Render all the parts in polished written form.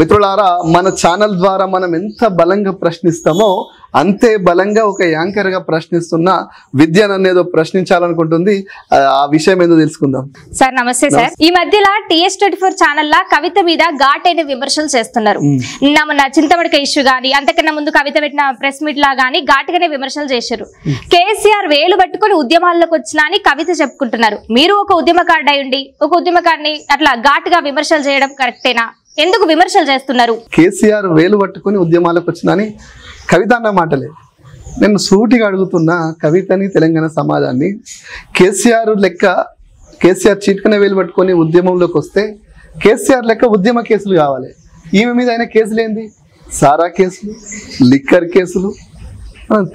మిత్రులారా, మన ఛానల్ ద్వారా మనం ఎంత బలంగా ప్రశ్నిస్తామో అంతే బలంగా ఒక యాంకర్ గా ప్రశ్నిస్తున్న విద్యను అనేది ప్రశ్నించాలనుకుంటుంది. ఆ విషయం ఏందో తెలుసుకుందాం. సార్ నమస్తే సార్. ఈ మధ్యలో TS24 ఛానల్ లా కవిత మీద ఘాటైన విమర్శలు చేస్తున్నారు. మన చింతమడక ఇష్యూ గానీ, అంతకన్నా ముందు కవిత పెట్టిన ప్రెస్ మీట్ లా గానీ ఘాటుగానే విమర్శలు చేశారు. కేసీఆర్ వేలు పట్టుకుని ఉద్యమాల్లోకి వచ్చినా అని కవిత చెప్పుకుంటున్నారు. మీరు ఒక ఉద్యమకారుడు అయ్యుండి ఒక ఉద్యమకారిని అట్లా ఘాటుగా విమర్శలు చేయడం కరెక్టేనా? ఎందుకు విమర్శలు చేస్తున్నారు? కేసీఆర్ వేలు పట్టుకుని ఉద్యమాలకు వచ్చినని కవిత అన్న మాటలే. నేను సూటిగా అడుగుతున్నా కవితని, తెలంగాణ సమాజాన్ని. కేసీఆర్ చీట్కనే వేలు పట్టుకొని ఉద్యమంలోకి వస్తే కేసీఆర్ లెక్క ఉద్యమ కేసులు కావాలి. ఈమె మీద అయిన కేసులు ఏంది? సారా కేసులు, లిక్కర్ కేసులు.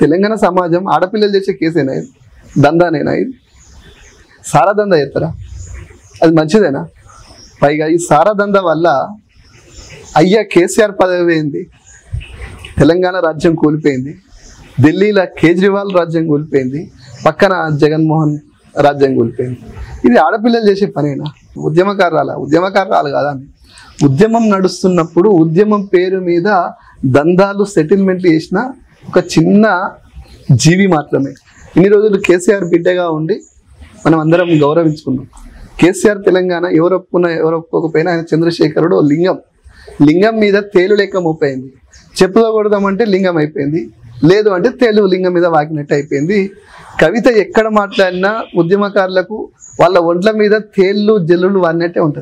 తెలంగాణ సమాజం ఆడపిల్లలు చేసే కేసేనా ఇది? దందానేనా ఇది? సారా దందా చేస్తారా? అది మంచిదేనా? పైగా ఈ సారా దందా వల్ల అయ్యా కేసీఆర్ పదవి ఏంది? తెలంగాణ రాజ్యం కూలిపోయింది. ఢిల్లీలో కేజ్రీవాల్ రాజ్యం కూలిపోయింది. పక్కన జగన్మోహన్ రాజ్యం కూలిపోయింది. ఇది ఆడపిల్లలు చేసే పనేనా? ఉద్యమకారాలు కాదా? ఉద్యమం నడుస్తున్నప్పుడు ఉద్యమం పేరు మీద దందాలు, సెటిల్మెంట్లు చేసిన ఒక చిన్న జీవి మాత్రమే. ఇన్ని రోజులు కేసీఆర్ బిడ్డగా ఉండి మనం అందరం గౌరవించుకున్నాం. కేసీఆర్ తెలంగాణ ఎవరు ఒప్పుకోకపోయినా ఆయన చంద్రశేఖరుడు లింగం మీద తేలు లెక్క మోపైంది. చెప్పుతో కొడదామంటే లింగం అయిపోయింది, లేదు అంటే తేలు లింగం మీద వాకినట్టు అయిపోయింది. కవిత ఎక్కడ మాట్లాడినా ఉద్యమకారులకు వాళ్ళ ఒంట్ల మీద తేళ్ళు జల్లులు వాడినట్టే ఉంటుంది.